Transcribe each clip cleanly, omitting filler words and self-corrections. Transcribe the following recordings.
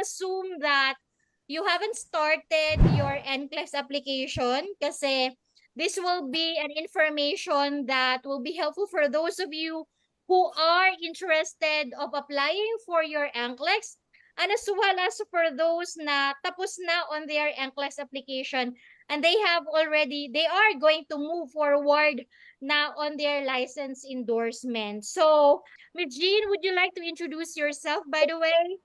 assume that you haven't started your NCLEX application kasi this will be an information that will be helpful for those of you who are interested of applying for your NCLEX, and as well as for those na tapos na on their NCLEX application and they are going to move forward now on their license endorsement. So, Ms. Jean, would you like to introduce yourself, by the way?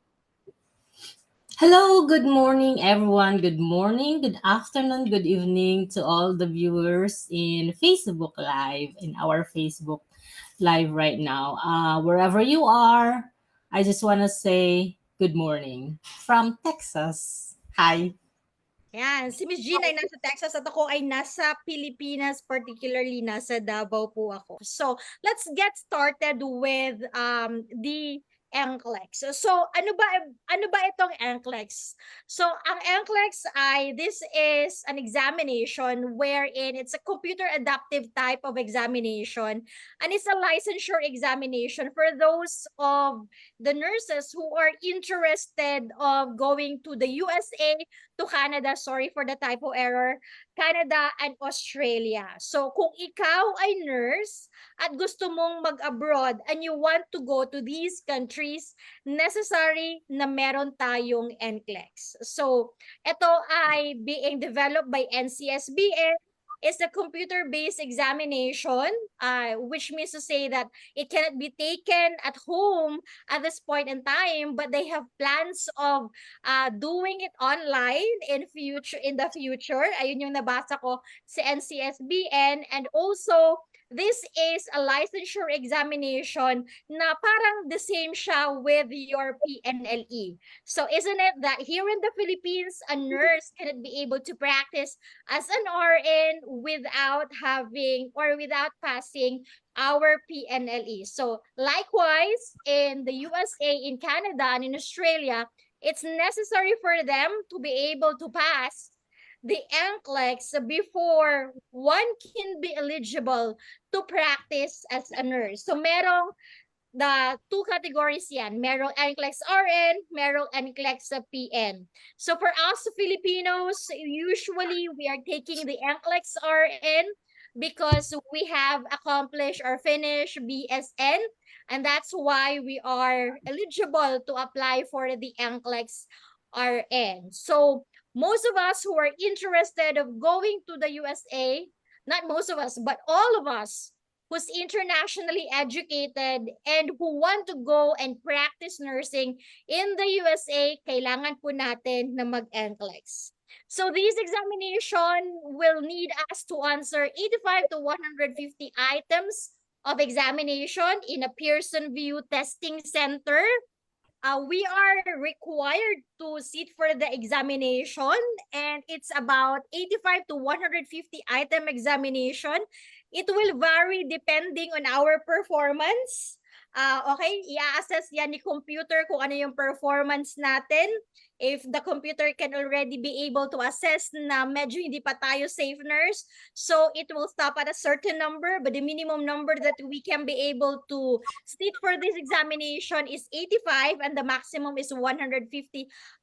Hello, good morning, everyone. Good morning, good afternoon, good evening to all the viewers in Facebook Live, in our Facebook Live right now. Wherever you are, I just want to say good morning from Texas. Hi. Yan, si Miss Jean ay nasa Texas at ako ay nasa Pilipinas, particularly nasa Davao po ako. So, let's get started with the NCLEX. So, ano ba itong NCLEX? So, ang NCLEX ay this is an examination wherein it's a computer adaptive type of examination, and it's a licensure examination for those of the nurses who are interested of going to the USA, to Canada, sorry for the typo error, Canada and Australia. So kung ikaw ay nurse at gusto mong mag-abroad and you want to go to these countries, necessary na meron tayong NCLEX. So ito ay being developed by NCSBN. Is a computer-based examination, which means to say that it cannot be taken at home at this point in time, but they have plans of doing it online in the future. Ayun yung nabasa ko sa NCSBN. And also, this is a licensure examination na parang the same siya with your PNLE. So isn't it that here in the Philippines, a nurse cannot be able to practice as an RN without having or without passing our PNLE. So likewise, in the USA, in Canada, and in Australia, it's necessary for them to be able to pass the NCLEX before one can be eligible to practice as a nurse. So merong the two categories yan. Merong NCLEX RN, merong NCLEX PN. So for us Filipinos, usually we are taking the NCLEX RN because we have accomplished or finished BSN, and that's why we are eligible to apply for the NCLEX RN. So most of us who are interested of going to the USA, not most of us, but all of us who's internationally educated and who want to go and practice nursing in the USA, kailangan po natin na mag-NCLEX. So this examination will need us to answer 85 to 150 items of examination in a Pearson VUE testing center. We are required to sit for the examination, and it's about 85 to 150 item examination. It will vary depending on our performance. Okay, i-assess yan ni computer kung ano yung performance natin. If the computer can already be able to assess na medyo hindi pa tayo safe nurse, so it will stop at a certain number, but the minimum number that we can be able to sit for this examination is 85 and the maximum is 150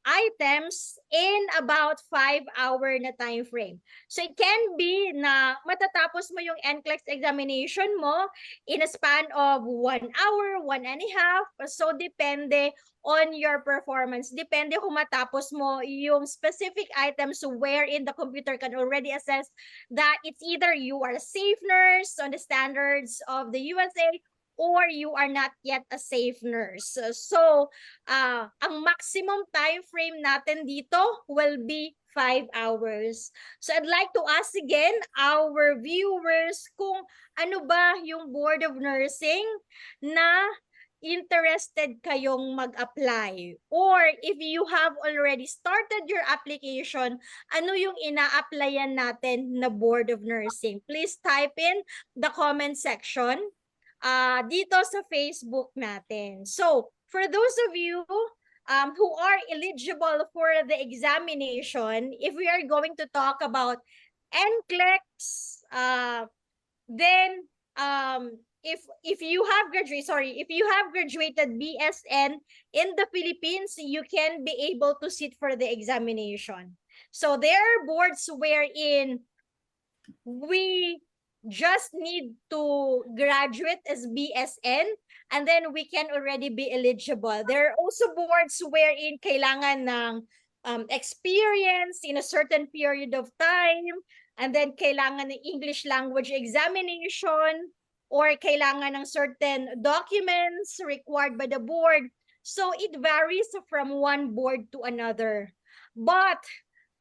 items in about 5-hour na time frame. So it can be na matatapos mo yung NCLEX examination mo in a span of 1 hour, 1.5. So depende on your performance. Depende kung matapos mo yung specific items wherein the computer can already assess that it's either you are a safe nurse on the standards of the USA or you are not yet a safe nurse. So, ang maximum time frame natin dito will be 5 hours. So, I'd like to ask again our viewers kung ano ba yung Board of Nursing na interested kayong mag-apply, or if you have already started your application, ano yung ina-applyan natin na Board of Nursing? Please type in the comment section dito sa Facebook natin. So, for those of you who are eligible for the examination, if we are going to talk about NCLEX, then if you have graduated BSN in the Philippines, you can be able to sit for the examination. So there are boards wherein we just need to graduate as BSN and then we can already be eligible. There are also boards wherein kailangan ng experience in a certain period of time, and then kailangan ng English language examination, or kailangan ng certain documents required by the board. So it varies from one board to another. But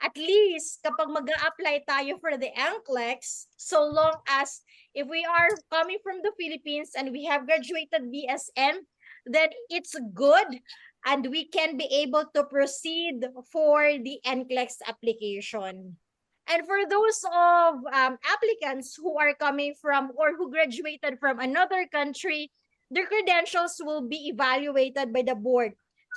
at least kapag mag-a-apply tayo for the NCLEX, so long as if we are coming from the Philippines and we have graduated BSN, then it's good and we can be able to proceed for the NCLEX application. And for those of applicants who are coming from or who graduated from another country, their credentials will be evaluated by the board.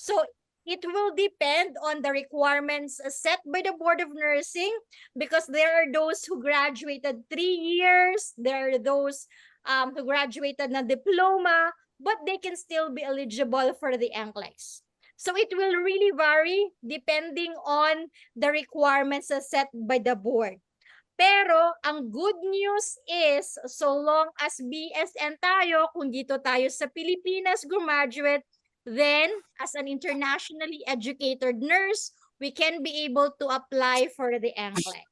So it will depend on the requirements set by the Board of Nursing, because there are those who graduated 3 years, there are those who graduated na diploma, but they can still be eligible for the NCLEX. So it will really vary depending on the requirements set by the board. Pero ang good news is, so long as BSN tayo, kung dito tayo sa Pilipinas graduate, then as an internationally educated nurse, we can be able to apply for the NCLEX.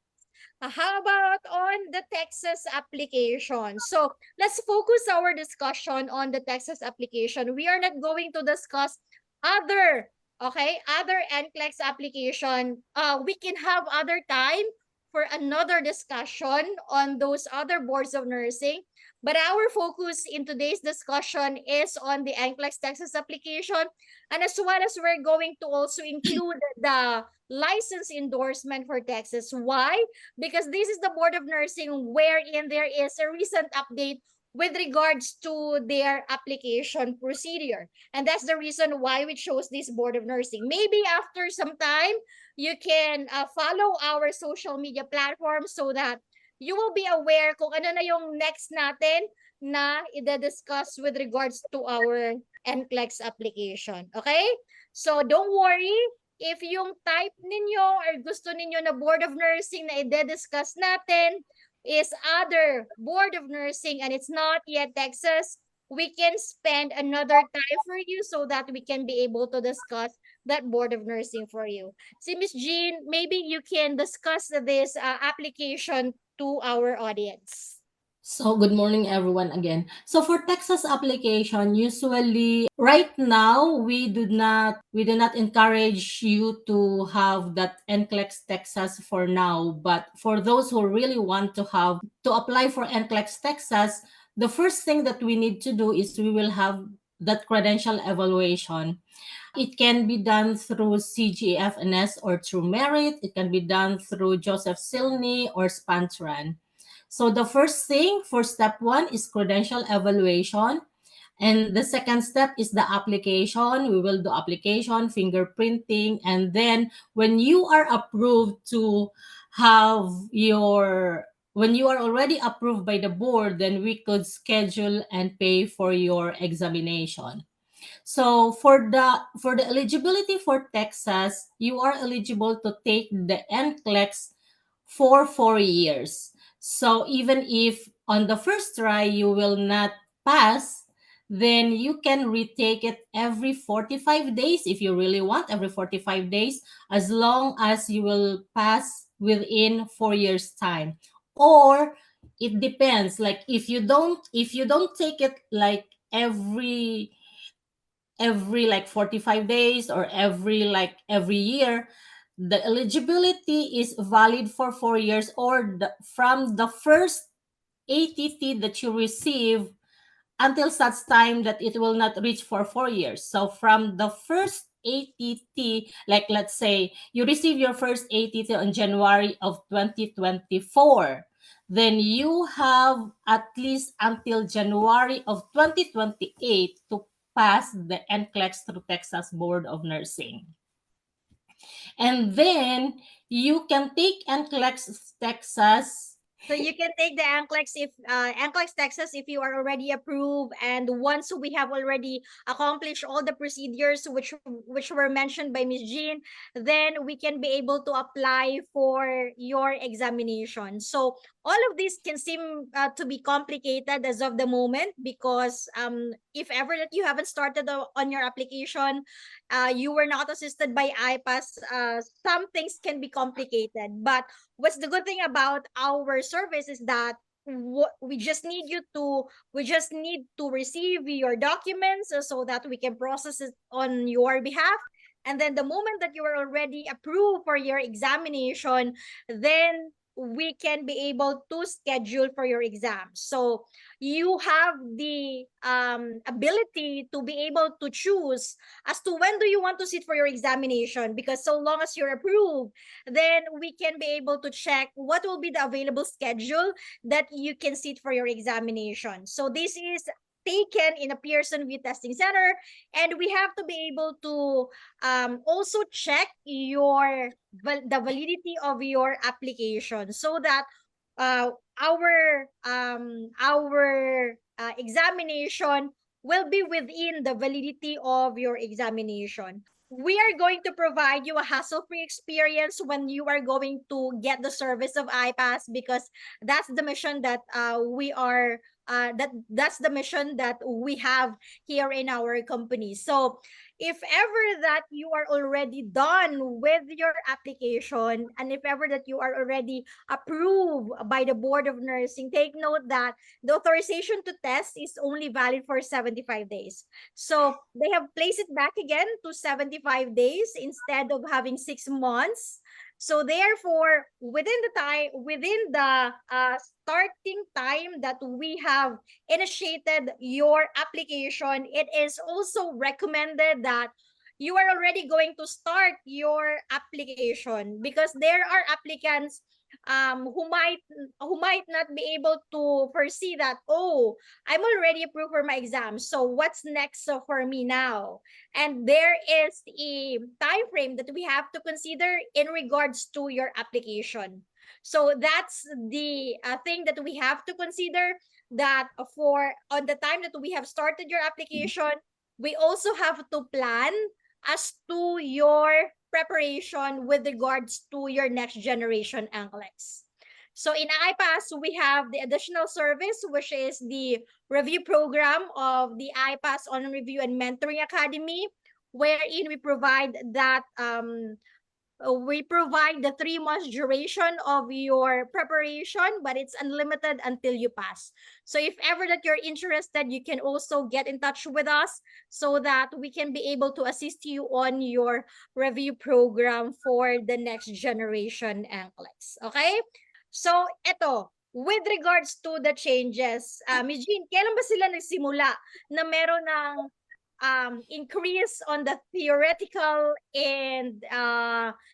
How about on the Texas application? So let's focus our discussion on the Texas application. We are not going to discuss other NCLEX application. We can have other time for another discussion on those other boards of nursing. But our focus in today's discussion is on the NCLEX Texas application, and as well as we're going to also include the license endorsement for Texas. Why? Because this is the Board of Nursing wherein there is a recent update with regards to their application procedure. And that's the reason why we chose this Board of Nursing. Maybe after some time, you can follow our social media platforms so that you will be aware kung ano na yung next natin na i-discuss with regards to our NCLEX application. Okay? So don't worry, if yung type ninyo or gusto ninyo na Board of Nursing na i-discuss natin is other Board of Nursing and it's not yet Texas, we can spend another time for you so that we can be able to discuss that Board of Nursing for you. Si Ms. Jean, maybe you can discuss this application to our audience. So good morning everyone again. So for Texas application, usually right now we do not encourage you to have that NCLEX Texas for now, but for those who really want to apply for NCLEX Texas, the first thing that we need to do is we will have that credential evaluation. It can be done through CGFNS or through Merit. It can be done through Joseph Silney or Spantran. So the first thing for step 1 is credential evaluation. And the second step is the application. We will do application, fingerprinting, and then when you are approved to have when you are already approved by the board, then we could schedule and pay for your examination. So for the eligibility for Texas, you are eligible to take the NCLEX for 4 years. So even if on the first try you will not pass, then you can retake it every 45 days if you really want, every 45 days, as long as you will pass within 4 years time. Or it depends, like if you don't take it like every like 45 days or every year, the eligibility is valid for 4 years, or from the first ATT that you receive until such time that it will not reach for 4 years. So from the first ATT, like let's say you receive your first ATT on January of 2024, then you have at least until January of 2028 to pass the NCLEX through Texas Board of Nursing. And then you can take NCLEX Texas So you can take the NCLEX if NCLEX Texas if you are already approved, and once we have already accomplished all the procedures which were mentioned by Ms. Jean, then we can be able to apply for your examination. So all of this can seem to be complicated as of the moment, because if ever that you haven't started on your application, you were not assisted by IPAS, some things can be complicated. But what's the good thing about our service is that we just need to receive your documents, so that we can process it on your behalf. And then the moment that you are already approved for your examination, then we can be able to schedule for your exam. So you have the ability to be able to choose as to when do you want to sit for your examination, because so long as you're approved, then we can be able to check what will be the available schedule that you can sit for your examination. So this is taken in a Pearson VUE Testing Center, and we have to be able to also check the validity of your application, so that our examination will be within the validity of your examination. We are going to provide you a hassle-free experience when you are going to get the service of IPAS, because that's the mission that that's the mission that we have here in our company. So if ever that you are already done with your application, and if ever that you are already approved by the Board of Nursing, take note that the authorization to test is only valid for 75 days. So they have placed it back again to 75 days instead of having 6 months. So therefore, within the starting time that we have initiated your application, it is also recommended that you are already going to start your application, because there are applicants who might not be able to foresee that, oh, I'm already approved for my exam, so what's next for me now? And there is a time frame that we have to consider in regards to your application. So that's the thing that we have to consider, that for on the time that we have started your application, we also have to plan as to your preparation with regards to your next generation NCLEX. So in IPAS, we have the additional service, which is the review program of the IPAS On Review and Mentoring Academy, wherein we provide the 3 months duration of your preparation, but it's unlimited until you pass. So if ever that you're interested, you can also get in touch with us, so that we can be able to assist you on your review program for the next generation NCLEX. Okay? So ito, with regards to the changes, Ms. Jean, kailan ba sila nagsimula na meron ng increase on the theoretical and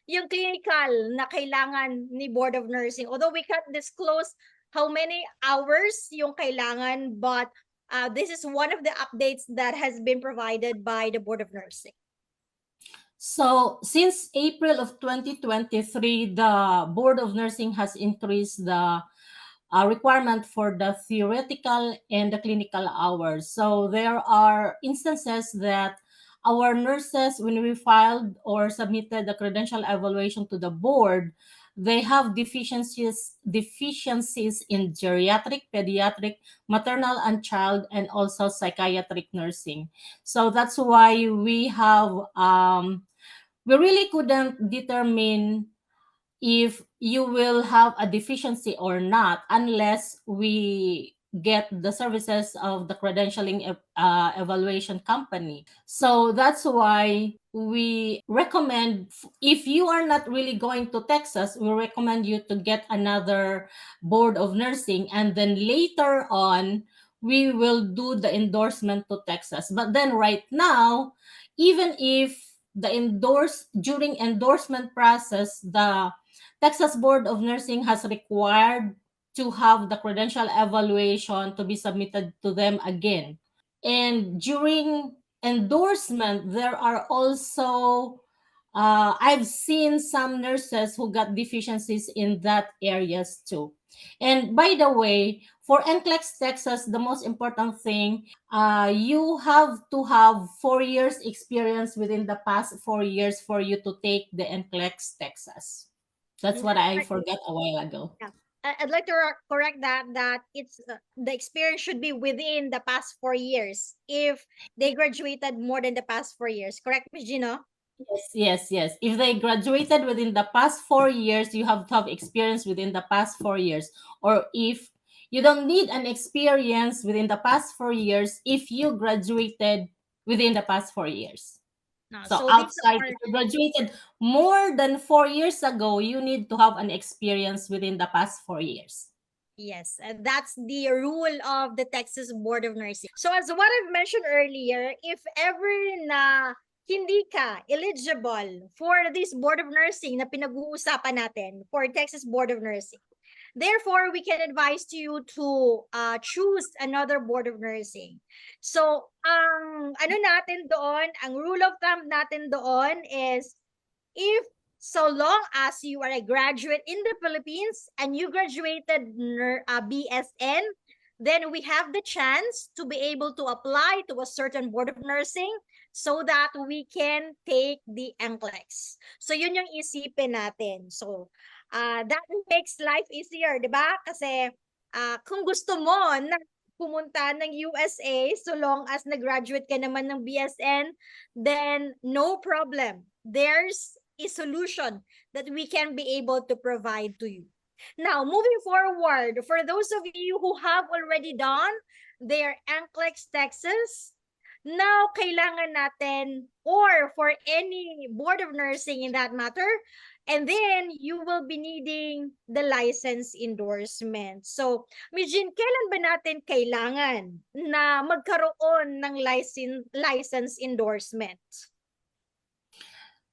yung clinical na kailangan ni Board of Nursing? Although we can't disclose how many hours yung kailangan, but this is one of the updates that has been provided by the Board of Nursing. So since April of 2023, the Board of Nursing has increased the requirement for the theoretical and the clinical hours. So there are instances that our nurses, when we filed or submitted the credential evaluation to the board, they have deficiencies in geriatric, pediatric, maternal and child, and also psychiatric nursing. So that's why we really couldn't determine if you will have a deficiency or not unless we get the services of the credentialing evaluation company. So that's why we recommend, if you are not really going to Texas, we recommend you to get another Board of Nursing, and then later on we will do the endorsement to Texas. But then right now, even if during endorsement process, the Texas Board of Nursing has required to have the credential evaluation to be submitted to them again. And during endorsement, there are also, I've seen some nurses who got deficiencies in that areas too. And by the way, for NCLEX Texas, the most important thing, you have to have 4 years experience within the past 4 years for you to take the NCLEX Texas. That's what I forgot a while ago. Yeah. I'd like to correct that it's the experience should be within the past 4 years if they graduated more than the past 4 years. Correct, Ms. Gino? Yes. If they graduated within the past 4 years, you have to have experience within the past 4 years. Or if you don't need an experience within the past 4 years, if you graduated within the past 4 years. No, So so these outside, are if you graduated more than 4 years ago, you need to have an experience within the past 4 years. yes, that's the rule of the Texas Board of Nursing. So as what I've mentioned earlier, if ever na hindi ka eligible for this Board of Nursing na pinag-uusapan natin for Texas Board of Nursing, therefore, we can advise to you to choose another Board of Nursing. So, ang ano natin doon, ang rule of thumb natin doon is if so long as you are a graduate in the Philippines and you graduated BSN, then we have the chance to be able to apply to a certain Board of Nursing so that we can take the NCLEX. So yun yung isipin natin. So that makes life easier, di ba? Kasi kung gusto mo na pumunta ng USA, so long as nag-graduate ka naman ng BSN, then no problem. There's a solution that we can be able to provide to you. Now, moving forward, for those of you who have already done their NCLEX Texas, now kailangan natin, or for any Board of Nursing in that matter, and then you will be needing the license endorsement. So, Mijin, kailan ba natin kailangan na magkaroon ng license endorsement?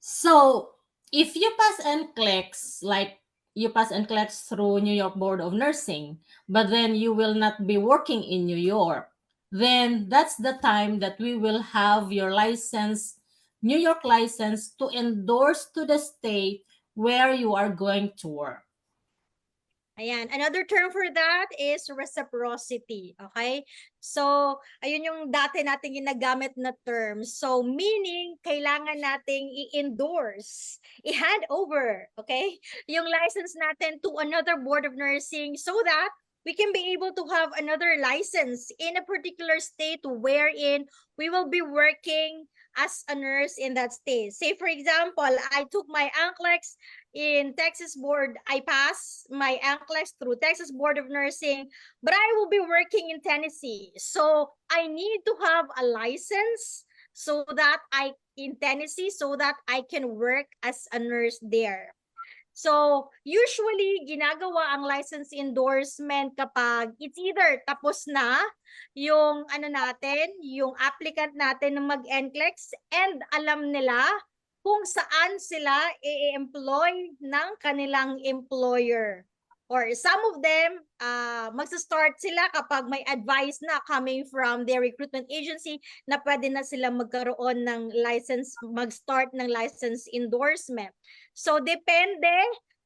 So, if you pass NCLEX, like you pass NCLEX through New York Board of Nursing, but then you will not be working in New York, then that's the time that we will have your license, New York license, to endorse to the state where you are going to work. Ayan. Another term for that is reciprocity. Okay? So, ayun yung dati nating ginagamit na term. So, meaning, kailangan nating i-endorse, i-hand over, okay, yung license natin to another Board of Nursing so that we can be able to have another license in a particular state wherein we will be working as a nurse in that state. Say, for example, I took my NCLEX in Texas Board. I passed my NCLEX through Texas Board of Nursing, but I will be working in Tennessee. So I need to have a license so that in Tennessee so that I can work as a nurse there. So, usually, ginagawa ang license endorsement kapag it's either tapos na yung yung applicant natin na mag-NCLEX and alam nila kung saan sila i-employ ng kanilang employer. Or some of them, magsa-start sila kapag may advice na coming from their recruitment agency na pwede na sila magkaroon ng license, mag-start ng license endorsement. So, depende,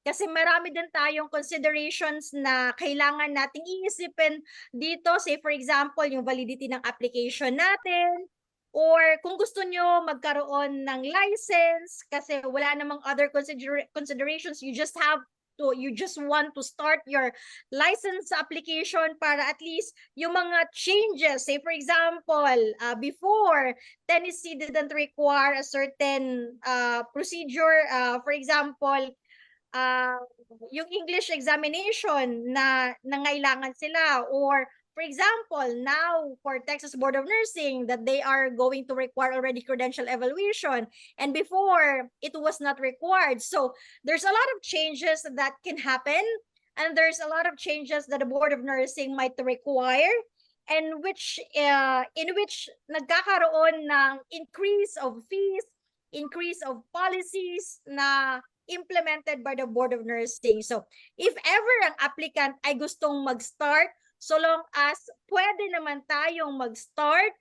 kasi marami din tayong considerations na kailangan nating iisipin dito. Say, for example, yung validity ng application natin, or kung gusto nyo magkaroon ng license kasi wala namang other considerations, you just want to start your license application para at least yung mga changes. Say, for example, before, Tennessee didn't require a certain procedure. For example, yung English examination na nangailangan sila, or for example, now for Texas Board of Nursing that they are going to require already credential evaluation, and before it was not required. So there's a lot of changes that can happen, and there's a lot of changes that the Board of Nursing might require, and in which nagkakaroon ng increase of fees, increase of policies na implemented by the Board of Nursing. So, if ever ang applicant ay gustong mag-start, so long as pwede naman tayong mag-start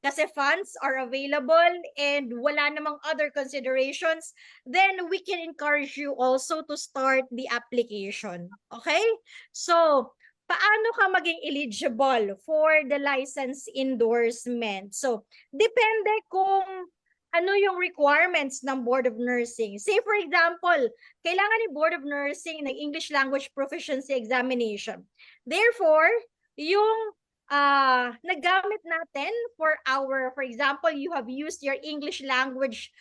kasi funds are available and wala namang other considerations, then we can encourage you also to start the application. Okay? So, paano ka maging eligible for the license endorsement? So, depende kung ano yung requirements ng Board of Nursing. Say for example, kailangan ni Board of Nursing ng English Language Proficiency Examination. Therefore, yung nagamit natin for example, you have used your English language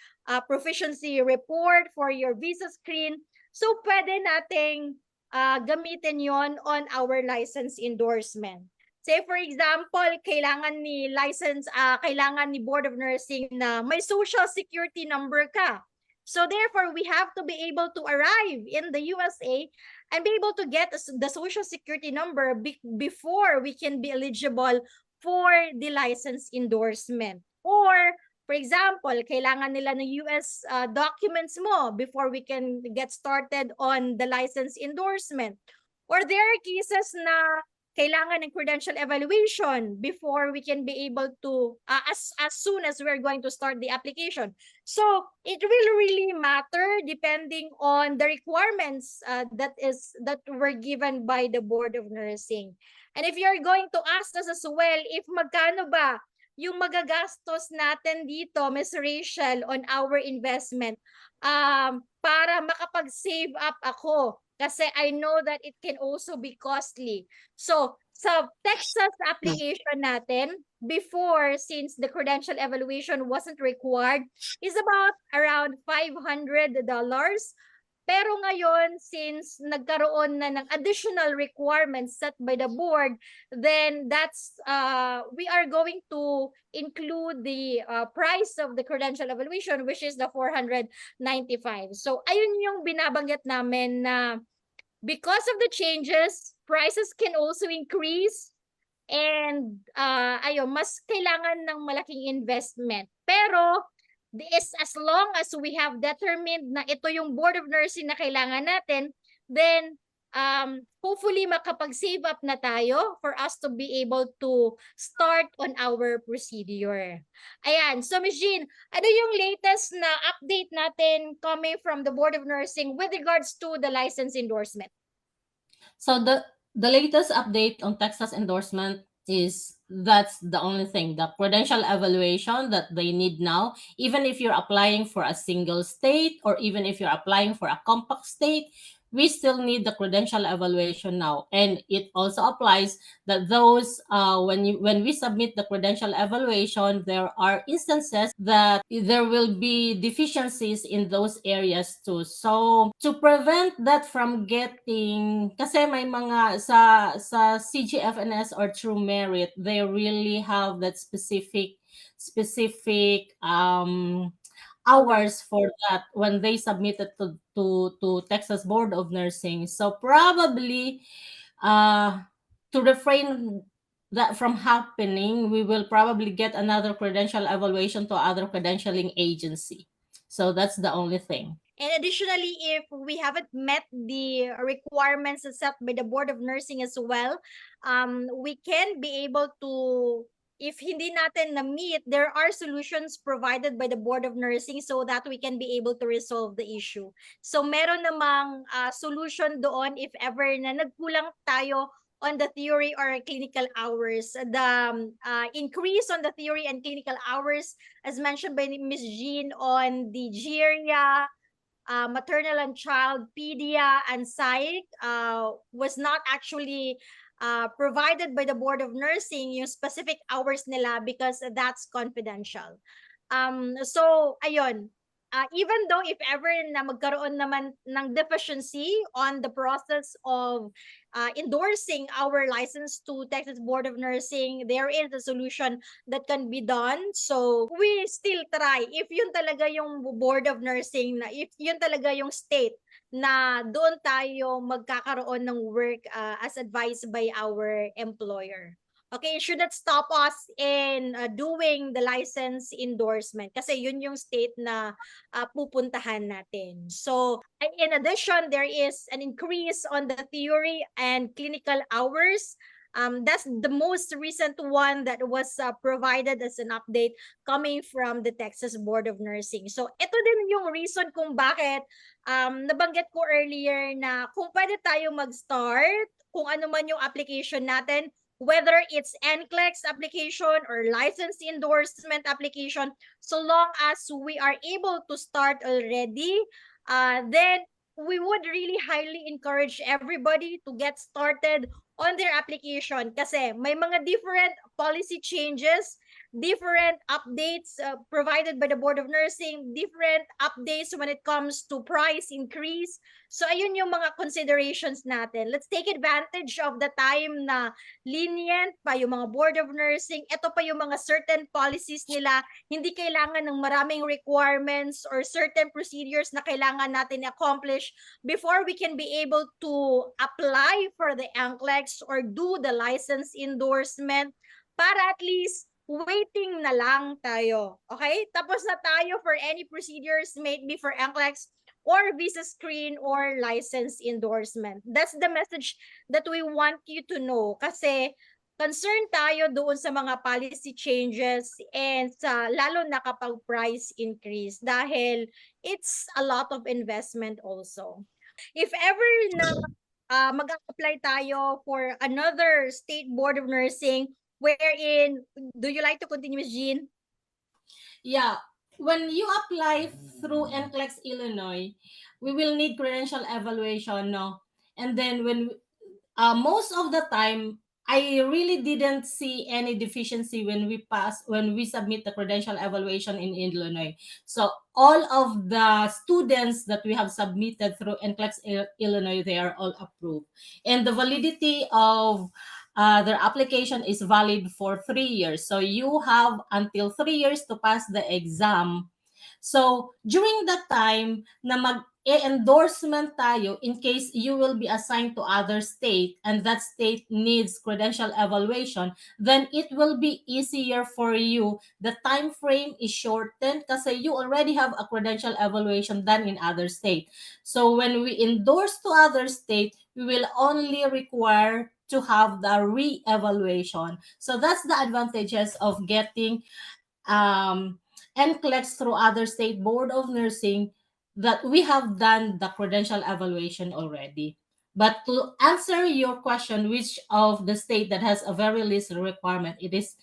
proficiency report for your visa screen. So, pwede nating gamitin yon on our license endorsement. Say for example, kailangan ni Board of Nursing na may social security number ka. So therefore, we have to be able to arrive in the USA and be able to get the social security number before we can be eligible for the license endorsement. Or for example, kailangan nila ng US documents mo before we can get started on the license endorsement. Or there are cases na kailangan ng credential evaluation before we can be able to, as soon as we're going to start the application. So it will really matter depending on the requirements that were given by the Board of Nursing. And if you're going to ask us as well, if magkano ba yung magagastos natin dito, Ms. Rachel, on our investment, para makapag-save up ako, kasi I know that it can also be costly. So, sa Texas application natin, before, since the credential evaluation wasn't required, is about around $500. Pero ngayon, since nagkaroon na ng additional requirements set by the board, then we are going to include the price of the credential evaluation, which is the $495. So, ayun yung binabanggit namin na because of the changes, prices can also increase and mas kailangan ng malaking investment. Pero as long as we have determined na ito yung Board of Nursing na kailangan natin, then hopefully makapag-save up na tayo for us to be able to start on our procedure. Ayan, so Ms. Jean, ano yung latest na update natin coming from the Board of Nursing with regards to the license endorsement? So the latest update on Texas endorsement is that's the only thing, the credential evaluation that they need now. Even if you're applying for a single state or even if you're applying for a compact state, we still need the credential evaluation now. And it also applies that those when we submit the credential evaluation, there are instances that there will be deficiencies in those areas too. So to prevent that from getting, kasi may mga sa CGFNS or True Merit, they really have that specific hours for that when they submitted to Texas Board of Nursing. So probably to refrain that from happening, we will probably get another credential evaluation to other credentialing agency. So that's the only thing. And additionally, if we haven't met the requirements set by the Board of Nursing as well, we can be able to, if hindi natin na-meet, there are solutions provided by the Board of Nursing so that we can be able to resolve the issue. So meron namang solution doon if ever na nagkulang tayo on the theory or clinical hours. The increase on the theory and clinical hours, as mentioned by Ms. Jean, on the GERIA, maternal and child, pedia, and psych was not actually provided by the Board of Nursing yung specific hours nila because that's confidential. So, ayun. Even though if ever na magkaroon naman ng deficiency on the process of endorsing our license to Texas Board of Nursing, there is a solution that can be done. So we still try. If yun talaga yung Board of Nursing, na if yun talaga yung state na doon tayo magkakaroon ng work as advised by our employer. Okay, it should not stop us in doing the license endorsement kasi yun yung state na pupuntahan natin. So, in addition, there is an increase on the theory and clinical hours That's the most recent one that was provided as an update coming from the Texas Board of Nursing. So ito din yung reason kung bakit nabanggit ko earlier na kung pwede tayo mag-start, kung ano man yung application natin, whether it's NCLEX application or license endorsement application, so long as we are able to start already, then we would really highly encourage everybody to get started on their application kasi may mga different policy changes, different updates provided by the Board of Nursing, different updates when it comes to price increase. So ayun yung mga considerations natin. Let's take advantage of the time na lenient pa yung mga Board of Nursing. Ito pa yung mga certain policies nila. Hindi kailangan ng maraming requirements or certain procedures na kailangan natin accomplish before we can be able to apply for the NCLEX or do the license endorsement para at least waiting na lang tayo. Okay? Tapos na tayo for any procedures, maybe for NCLEX or visa screen or license endorsement. That's the message that we want you to know kasi concerned tayo doon sa mga policy changes and lalo na kapag price increase dahil it's a lot of investment also. If ever na mag-apply tayo for another state board of nursing wherein, do you like to continue, Jean? Yeah, when you apply through NCLEX Illinois, we will need credential evaluation, no? And then most of the time, I really didn't see any deficiency when we submit the credential evaluation in Illinois. So all of the students that we have submitted through NCLEX Illinois, they are all approved. And the validity of their application is valid for 3 years. So you have until 3 years to pass the exam. So during that time na endorsement tayo in case you will be assigned to other state and that state needs credential evaluation, then it will be easier for you. The time frame is shortened kasi you already have a credential evaluation done in other state. So when we endorse to other state, we will only require to have the re-evaluation. So that's the advantages of getting NCLEX through other state board of nursing, that we have done the credential evaluation already. But to answer your question, which of the state that has a very least requirement, it is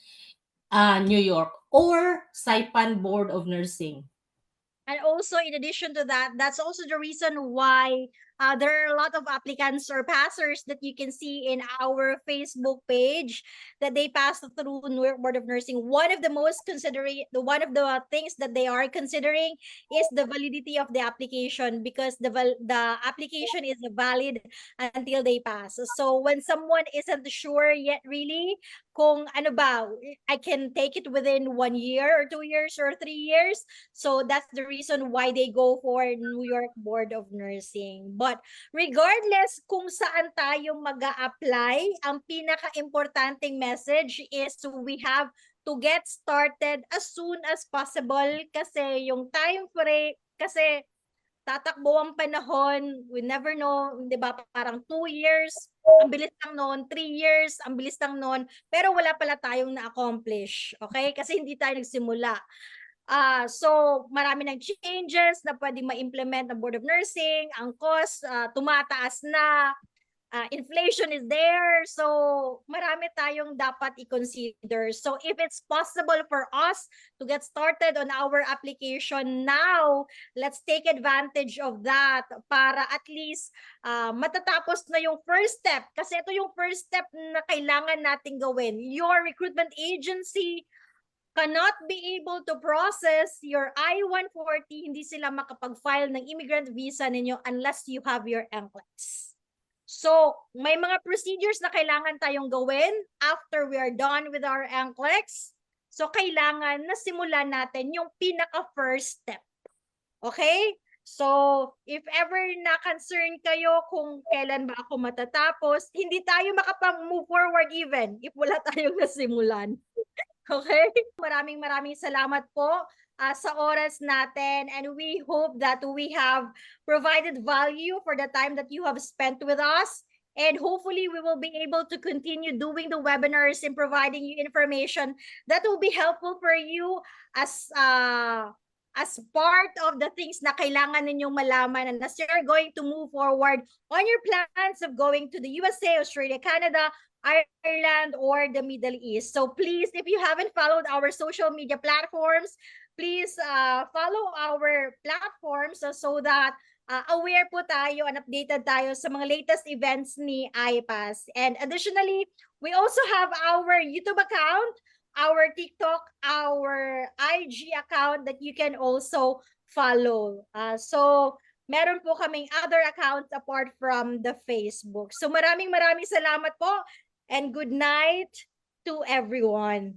New York or Saipan Board of Nursing. And also, in addition to that, that's also the reason why there are a lot of applicants or passers that you can see in our Facebook page that they passed through New York Board of Nursing. One of the things that they are considering is the validity of the application because the application is valid until they pass. So when someone isn't sure yet really kung ano ba, I can take it within 1 year or 2 years or 3 years. So that's the reason why they go for New York Board of Nursing. But regardless kung saan tayo mag-a-apply, ang pinaka-importanting message is we have to get started as soon as possible kasi yung time frame, kasi tatakbo ang panahon, we never know, 'di ba? Parang 2 years, ang bilis lang noon, 3 years, ang bilis lang noon, pero wala pala tayong na-accomplish, okay? Kasi hindi tayo nagsimula. So marami ng changes na pwedeng ma-implement ng Board of Nursing, ang cost tumataas na, inflation is there, so marami tayong dapat i-consider. So if it's possible for us to get started on our application now, let's take advantage of that para at least matatapos na yung first step. Kasi ito yung first step na kailangan nating gawin. Your recruitment agency cannot be able to process your I-140, hindi sila makapag-file ng immigrant visa ninyo unless you have your NCLEX. So, may mga procedures na kailangan tayong gawin after we are done with our NCLEX. So, kailangan na simulan natin yung pinaka-first step. Okay? So, if ever na-concern kayo kung kailan ba ako matatapos, hindi tayo makapag-move forward even if wala tayong nasimulan. Okay? Maraming salamat po sa oras natin, and we hope that we have provided value for the time that you have spent with us. And hopefully we will be able to continue doing the webinars and providing you information that will be helpful for you as part of the things na kailangan ninyong malaman, and as you're going to move forward on your plans of going to the USA, Australia, Canada, Ireland, or the Middle East. So please, if you haven't followed our social media platforms, please follow our platforms so that aware po tayo and updated tayo sa mga latest events ni IPAS. And additionally, we also have our YouTube account, our TikTok, our IG account that you can also follow. So meron po kaming other accounts apart from the Facebook. So maraming salamat po and good night to everyone.